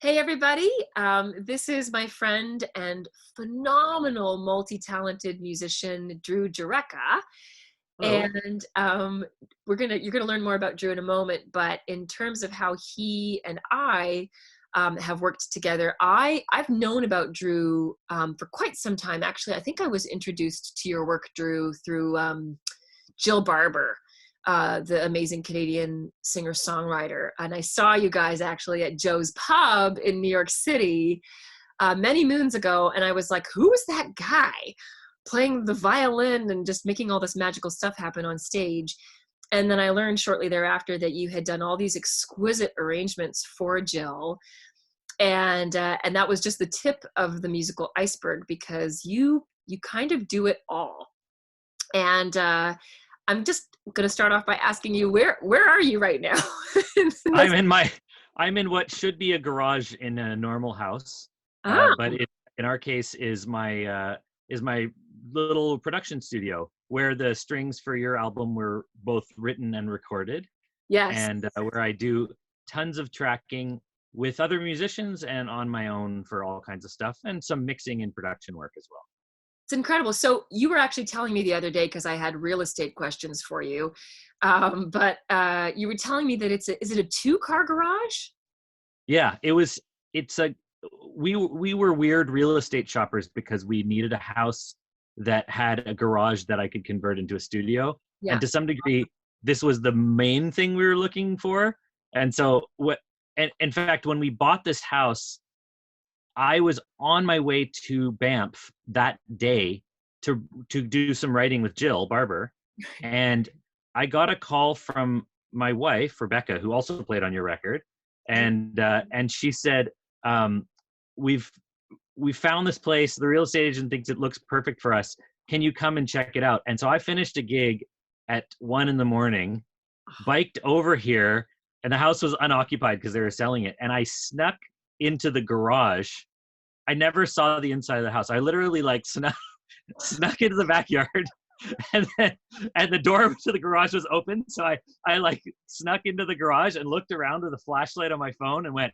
Hey everybody, this is my friend and phenomenal multi-talented musician, Drew Jurecka. Hello. And you're gonna learn more about Drew in a moment, but in terms of how he and I have worked together, I've known about Drew for quite some time. Actually, I think I was introduced to your work, Drew, through Jill Barber, the amazing Canadian singer-songwriter. And I saw you guys actually at Joe's Pub in New York City many moons ago. And I was like, who is that guy playing the violin and just making all this magical stuff happen on stage? And then I learned shortly thereafter that you had done all these exquisite arrangements for Jill. And that was just the tip of the musical iceberg, because you kind of do it all. And I'm just going to start off by asking you, where are you right now? I'm in my I'm in what should be a garage in a normal house, Ah, but it in our case is my little production studio where the strings for your album were both written and recorded, yes. and where I do tons of tracking with other musicians and on my own for all kinds of stuff and some mixing and production work as well. It's incredible. So you were actually telling me the other day, because I had real estate questions for you, but you were telling me that is it a two-car garage? Yeah, it's a we were weird real estate shoppers because we needed a house that had a garage that I could convert into a studio. And Yeah. to some degree, this was the main thing we were looking for. And so what and in fact, when we bought this house, I was on my way to Banff that day to do some writing with Jill Barber, and I got a call from my wife Rebecca, who also played on your record, and she said, um, "We've we found this place. The real estate agent thinks it looks perfect for us. Can you come and check it out?" And so I finished a gig at 1 a.m, biked over here, and the house was unoccupied because they were selling it, and I snuck into the garage. I never saw the inside of the house. I literally like snuck into the backyard, and then and the door to the garage was open. So I like snuck into the garage and looked around with a flashlight on my phone and went,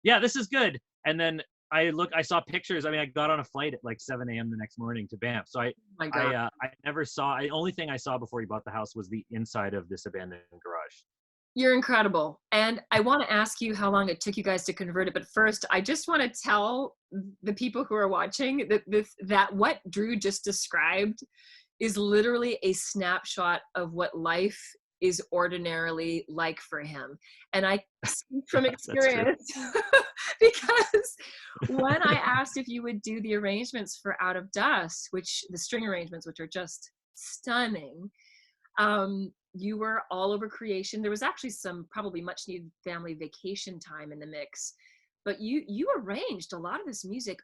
"Yeah, this is good." And then I saw pictures. I mean, I got on a flight at like 7 a.m. the next morning to Banff. So My God. I never saw. The only thing I saw before he bought the house was the inside of this abandoned garage. You're incredible. And I want to ask you how long it took you guys to convert it. But first, I just want to tell the people who are watching that what Drew just described is literally a snapshot of what life is ordinarily like for him. And I speak from That's true. experience because when I asked if you would do the arrangements for Out of Dust, which the string arrangements, which are just stunning, you were all over creation. There was actually some probably much needed family vacation time in the mix, but you arranged a lot of this music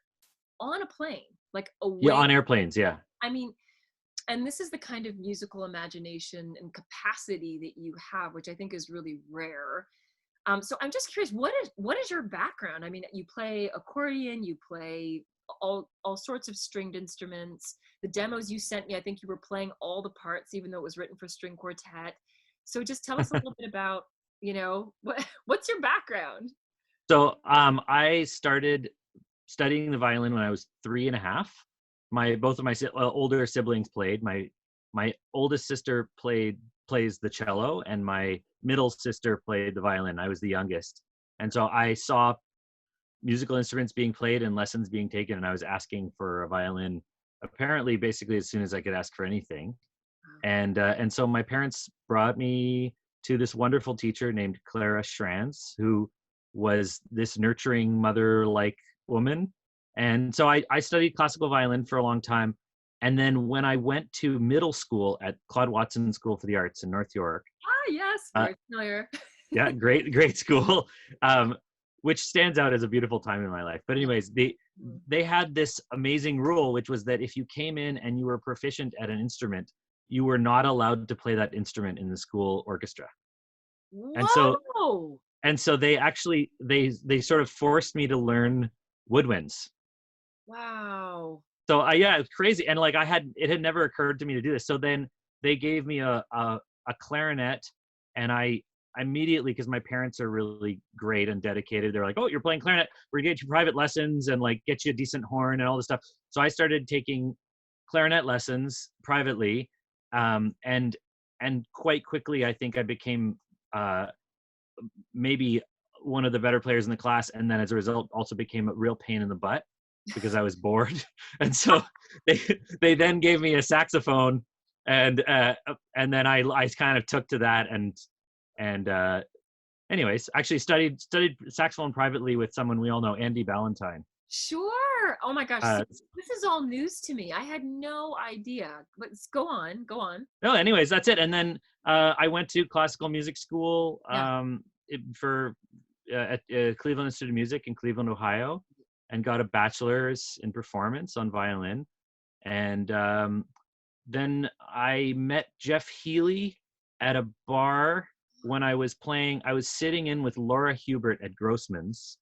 on a plane, like Yeah, away. on airplanes. Yeah. I mean, and this is the kind of musical imagination and capacity that you have, which I think is really rare. So I'm just curious, what is your background? I mean, you play accordion, you play all sorts of stringed instruments. The demos you sent me, I think you were playing all the parts, even though it was written for string quartet. So just tell us a little bit about, what's your background? So I started studying the violin when I was 3 and a half. My both of my older siblings played. My oldest sister plays the cello, and my middle sister played the violin. I was the youngest, and so I saw musical instruments being played and lessons being taken, and I was asking for a violin. Apparently, basically as soon as I could ask for anything, and so my parents brought me to this wonderful teacher named Clara Schranz, who was this nurturing mother-like woman. And so I studied classical violin for a long time. And then when I went to middle school at Claude Watson School for the Arts in North York, Ah, yes, uh, very familiar. yeah, great school, um, which stands out as a beautiful time in my life. But anyways, they had this amazing rule, which was that if you came in and you were proficient at an instrument, you were not allowed to play that instrument in the school orchestra. And so Whoa! they actually they sort of forced me to learn woodwinds. Wow. So yeah, it's crazy. And like it had never occurred to me to do this. So then they gave me a clarinet, and immediately, because my parents are really great and dedicated, they're like, oh, you're playing clarinet, we're gonna get you private lessons and like get you a decent horn and all this stuff. So I started taking clarinet lessons privately, and quite quickly I think I became maybe one of the better players in the class, and then as a result also became a real pain in the butt because I was bored. And so they then gave me a saxophone, and then I kind of took to that, and anyways, actually studied saxophone privately with someone we all know, Andy Ballantyne. Sure. Oh my gosh. uh, This is all news to me. I had no idea. But go on. Go on. no, anyways, that's it. And then I went to classical music school, Yeah. for at Cleveland Institute of Music in Cleveland, Ohio, and got a bachelor's in performance on violin. And then I met Jeff Healy at a bar when I was playing. I was sitting in with Laura Hubert at Grossman's,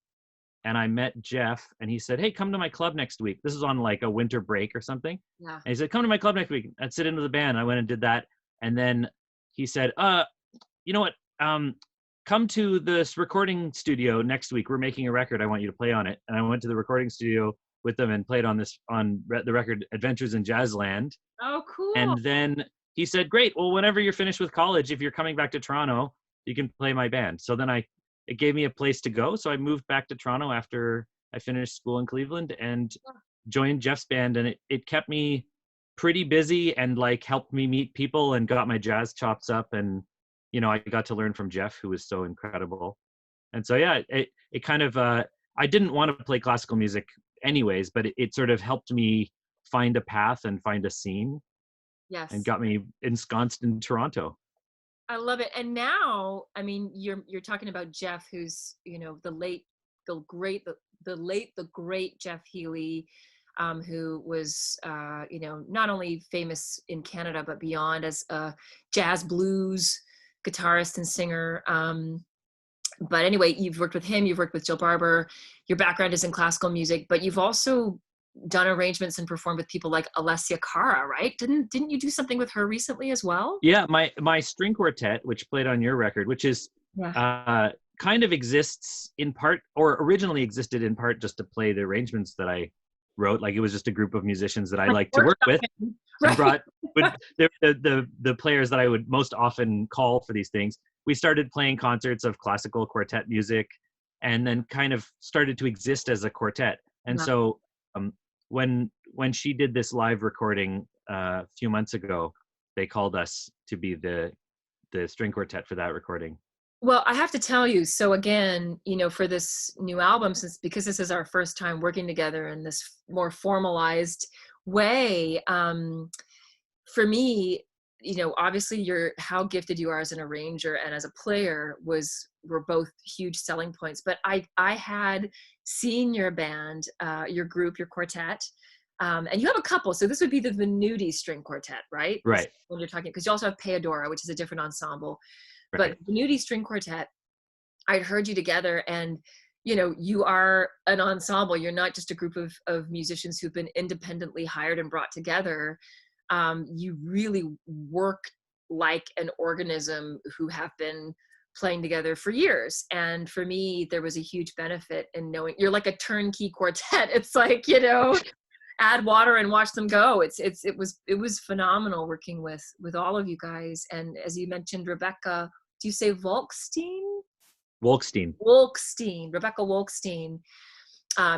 and I met Jeff, and he said, hey, come to my club next week. This is on like a winter break or something. Yeah. And he said, come to my club next week. I'd sit into the band. I went and did that. And then he said, you know what? Come to this recording studio next week. We're making a record. I want you to play on it. And I went to the recording studio with them and played on the record Adventures in Jazzland. Oh, cool. And then he said, great. Well, whenever you're finished with college, if you're coming back to Toronto, you can play my band. So then it gave me a place to go. So I moved back to Toronto after I finished school in Cleveland and joined Jeff's band. And it kept me pretty busy and like helped me meet people and got my jazz chops up. And, you know, I got to learn from Jeff, who was so incredible. And so, yeah, it kind of, I didn't want to play classical music anyways, but it sort of helped me find a path and find a scene. Yes. And got me ensconced in Toronto. I love it. And now, I mean, you're talking about Jeff, who's, you know, the late, the great Jeff Healy, who was, you know, not only famous in Canada, but beyond as a jazz blues guitarist and singer. But anyway, you've worked with him, you've worked with Jill Barber, your background is in classical music, but you've also done arrangements and performed with people like Alessia Cara, right? Didn't you do something with her recently as well? Yeah, my string quartet, which played on your record, which is kind of exists in part, or originally existed in part, just to play the arrangements that I wrote. Like it was just a group of musicians that I like to work with. Right. Brought, but the players that I would most often call for these things. We started playing concerts of classical quartet music, and then kind of started to exist as a quartet. And so when she did this live recording a few months ago, they called us to be the string quartet for that recording. Well, I have to tell you, so again, you know, for this new album, because this is our first time working together in this more formalized way, for me, you know, obviously how gifted you are as an arranger and as a player were both huge selling points. But I had seen your band, your group, your quartet, and you have a couple. So this would be the Venuti string quartet, right? Right. When you're talking, because you also have Payadora, which is a different ensemble. Right. But Venuti string quartet, I'd heard you together, and you know, you are an ensemble. You're not just a group of musicians who've been independently hired and brought together. You really work like an organism who have been playing together for years. And for me, there was a huge benefit in knowing you're like a turnkey quartet. It's like, you know, add water and watch them go. It was phenomenal working with all of you guys. And as you mentioned, Rebecca, do you say Wolkstein? Rebecca Wolkstein.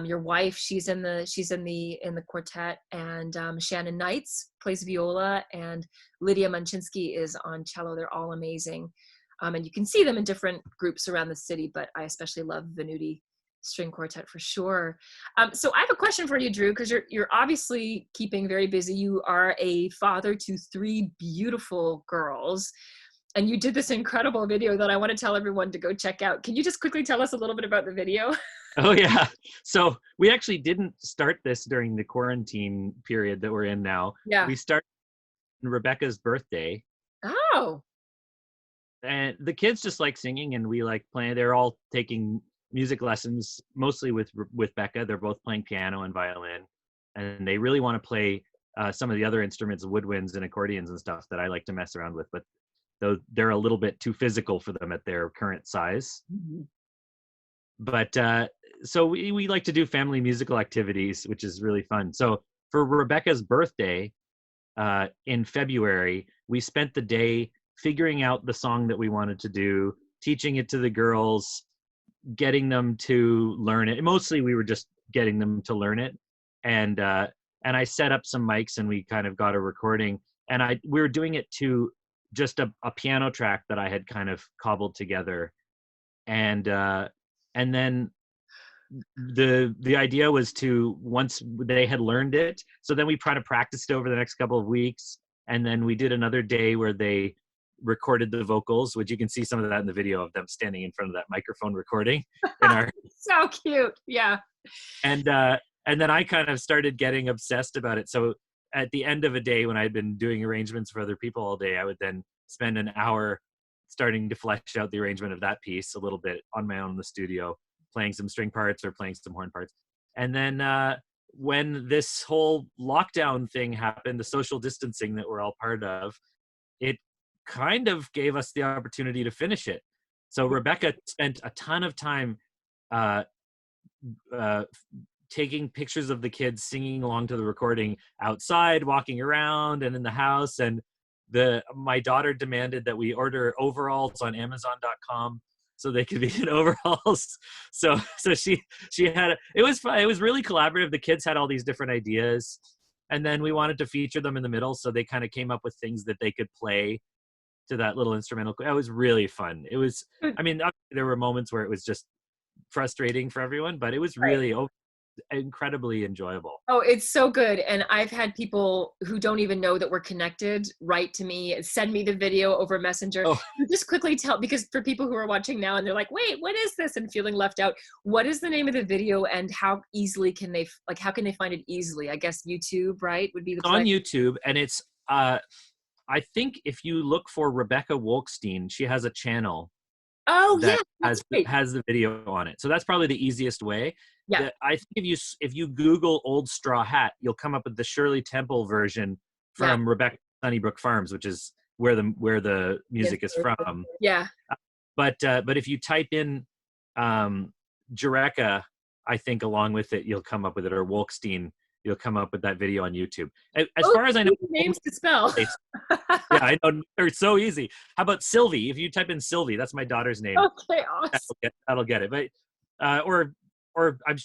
Your wife, she's in the quartet, and Shannon Knights plays viola, and Lydia Munchinsky is on cello. They're all amazing, and you can see them in different groups around the city, but I especially love Venuti string quartet for sure. So I have a question for you, Drew, because you're obviously keeping very busy. You are a father to 3 beautiful girls, and you did this incredible video that I want to tell everyone to go check out. Can you just quickly tell us a little bit about the video? Oh, yeah. So we actually didn't start this during the quarantine period that we're in now. Yeah. We started on Rebecca's birthday. Oh. And the kids just like singing, and we like playing. They're all taking music lessons, mostly with Becca. They're both playing piano and violin. And they really want to play some of the other instruments, woodwinds and accordions and stuff that I like to mess around with. But though they're a little bit too physical for them at their current size. Mhm. But so we like to do family musical activities, which is really fun. So for Rebecca's birthday in February, we spent the day figuring out the song that we wanted to do, teaching it to the girls, getting them to learn it. Mostly we were just getting them to learn it. And I set up some mics and we kind of got a recording. And we were doing it to just a piano track that I had kind of cobbled together. And then the idea was to, once they had learned it, so then we kind of practiced it over the next couple of weeks, and then we did another day where they recorded the vocals, which you can see some of that in the video of them standing in front of that microphone recording in our So cute. Yeah. and uh and then I kind of started getting obsessed about it. So at the end of a day, when I had been doing arrangements for other people all day, I would then spend an hour starting to flesh out the arrangement of that piece a little bit on my own in the studio, playing some string parts or playing some horn parts. And then when this whole lockdown thing happened, the social distancing that we're all part of, it kind of gave us the opportunity to finish it. So Rebecca spent a ton of time uh, uh, taking pictures of the kids singing along to the recording outside, walking around, and in the house. And my daughter demanded that we order overalls on Amazon.com so they could be in overalls. So she had it was fun. It was really collaborative. The kids had all these different ideas, and then we wanted to feature them in the middle, so they kind of came up with things that they could play to that little instrumental. It was really fun. It was, I mean, there were moments where it was just frustrating for everyone, but it was Right. really incredibly enjoyable. Oh, it's so good. And I've had people who don't even know that we're connected write to me and send me the video over Messenger. Oh, You just quickly tell, because for people who are watching now and they're like, wait, what is this? And feeling left out, what is the name of the video and how easily can they, like, how can they find it easily? I guess YouTube, right, would be the it's on place. YouTube, and it's I think if you look for Rebecca Wolkstein, she has a channel Oh, yeah, that that's great. has the video on it. So that's probably the easiest way. Yeah. I think if you Google Old Straw Hat, you'll come up with the Shirley Temple version Yeah. from Rebecca Sunnybrook Farms, which is where the Yes, music is from. yeah. But if you type in Jurecka, I think along with it, you'll come up with it, or Wolkstein, you'll come up with that video on YouTube. As Oh, far as I know, names to spell. yeah, I know they're so easy. How about Sylvie? If you type in Sylvie, that's my daughter's name. Okay, awesome. That'll get it. But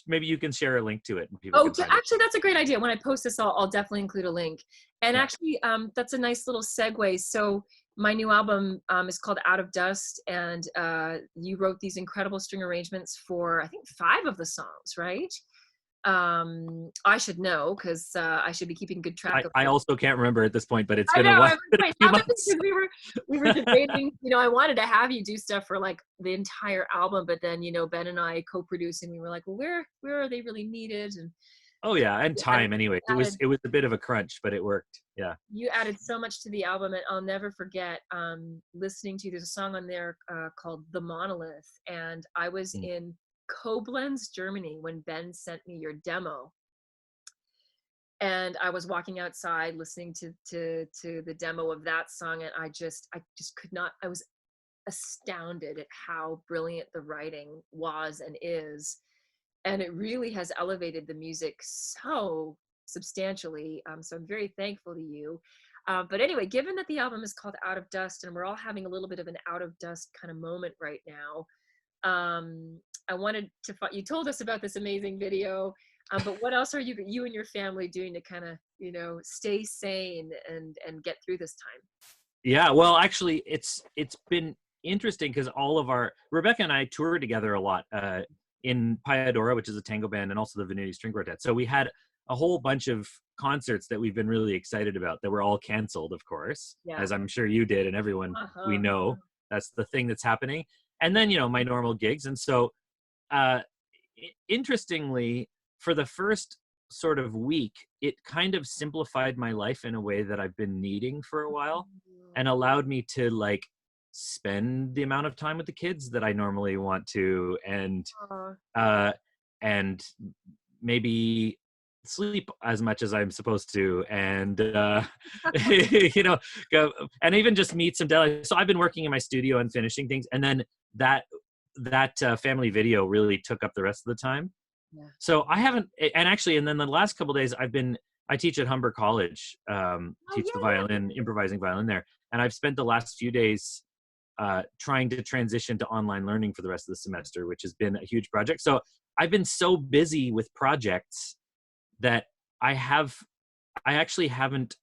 maybe you can share a link to it and people Oh, can find it. actually, that's a great idea. When I post this, I'll definitely include a link. And Yeah. actually, that's a nice little segue. So my new album is called Out of Dust, and you wrote these incredible string arrangements for, I think, 5 of the songs, right? I should know because I should be keeping good track of. I also can't remember at this point, but it's I been a know. while. I Been a was few like, months. because we were debating. You know, I wanted to have you do stuff for like the entire album, but then Ben and I co-producing, we were like, well, where are they really needed? And Oh yeah, and time anyway. It was added, a bit of a crunch, but it worked. Yeah. you added so much to the album, and I'll never forget listening to. There's a song on there called "The Monolith," and I was Mm. in Koblenz, Germany, when Ben sent me your demo. And I was walking outside listening to the demo of that song, and I just could not. I was astounded at how brilliant the writing was and is, and it really has elevated the music so substantially. So I'm very thankful to you. But anyway, given that the album is called Out of Dust, and we're all having a little bit of an out of dust kind of moment right now, I wanted to. You told us about this amazing video. But what else are you and your family doing to kind of stay sane and get through this time? Yeah, well, actually, it's been interesting because all of Rebecca and I toured together a lot in Payadora, which is a tango band, and also the Venuti String Quartet. So we had a whole bunch of concerts that we've been really excited about that were all canceled, of course, Yeah. as I'm sure you did, and everyone we know. That's the thing that's happening. And then my normal gigs, and so interestingly, for the first sort of week, it kind of simplified my life in a way that I've been needing for a while, and allowed me to like spend the amount of time with the kids that I normally want to, and maybe sleep as much as I'm supposed to, and you know, go and even just meet some deadlines. So I've been working in my studio and finishing things, and then that family video really took up the rest of the time. Yeah. So I haven't, and actually, and then the last couple of days I teach at Humber College, Oh teach the yeah, violin, improvising violin there, and I've spent the last few days trying to transition to online learning for the rest of the semester, which has been a huge project. So I've been so busy with projects that I actually haven't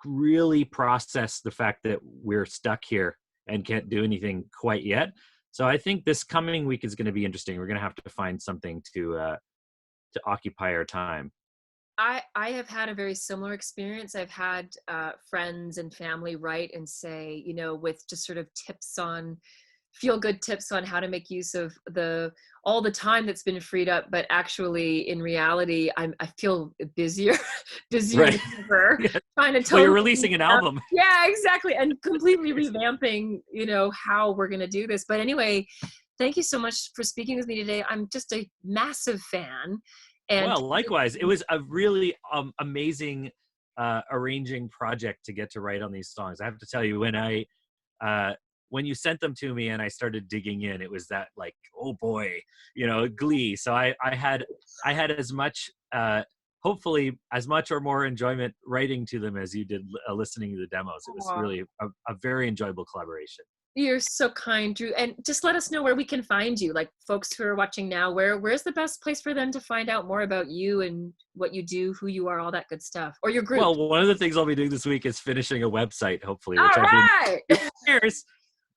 really processed the fact that we're stuck here and can't do anything quite yet. So I think this coming week is going to be interesting. We're going to have to find something to occupy our time. I have had a very similar experience. I've had friends and family write and say, you know, with just sort of tips on feel good tips on how to make use of all the time that's been freed up, but actually in reality I feel busier busier Right. than ever, Yeah. trying to Well, you're totally releasing an album. yeah, exactly, and completely revamping, you know, how we're going to do this. But anyway, thank you so much for speaking with me today. I'm just a massive fan, and Well, likewise, it was a really amazing arranging project to get to write on these songs. I have to tell you, uh, when you sent them to me and I started digging in, it was that like, oh boy, you know, glee. So I had as much, hopefully as much or more enjoyment writing to them as you did listening to the demos. It was aw, really a very enjoyable collaboration. you're so kind, Drew. And just let us know where we can find you. Like folks who are watching now, where's the best place for them to find out more about you and what you do, who you are, all that good stuff, or your group? Well, one of the things I'll be doing this week is finishing a website, hopefully, All which I've been right. years.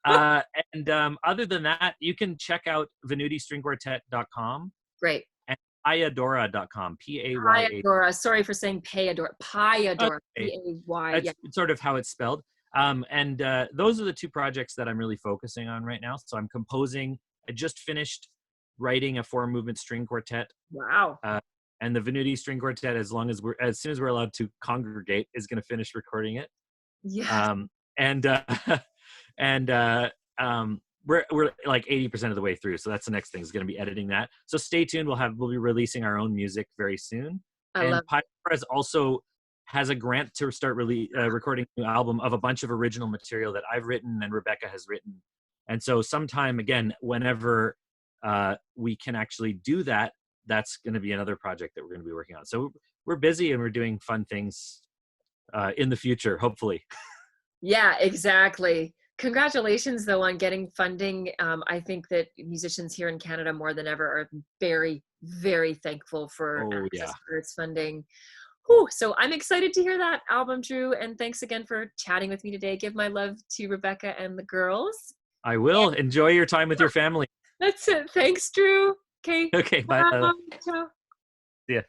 And other than that, you can check out venutistringquartet.com Great. and payadora.com. Paya. Payadora. Sorry for saying Payadora. Payadora. Okay. Pay. Yeah. That's sort of how it's spelled. And those are the two projects that I'm really focusing on right now. So I'm composing. I just finished writing a 4-movement string quartet. Wow. And the Venuti string quartet, as soon as we're allowed to congregate, is going to finish recording it. Yeah. And and we're like 80% of the way through, so that's the next thing, is going to be editing that. So stay tuned. We'll be releasing our own music very soon. I And love Payadora also has a grant to start recording a new album of a bunch of original material that I've written and Rebecca has written. And so sometime again, whenever we can actually do that, that's going to be another project that we're going to be working on. So we're busy and we're doing fun things in the future, hopefully. Yeah, exactly. Congratulations, though, on getting funding. I think that musicians here in Canada more than ever are very, very thankful for Oh access yeah. for its funding. Whew, so I'm excited to hear that album, Drew. And thanks again for chatting with me today. Give my love to Rebecca and the girls. I will. Enjoy your time with your family. That's it. Thanks, Drew. Okay. Okay, bye. Bye. Ciao. See ya.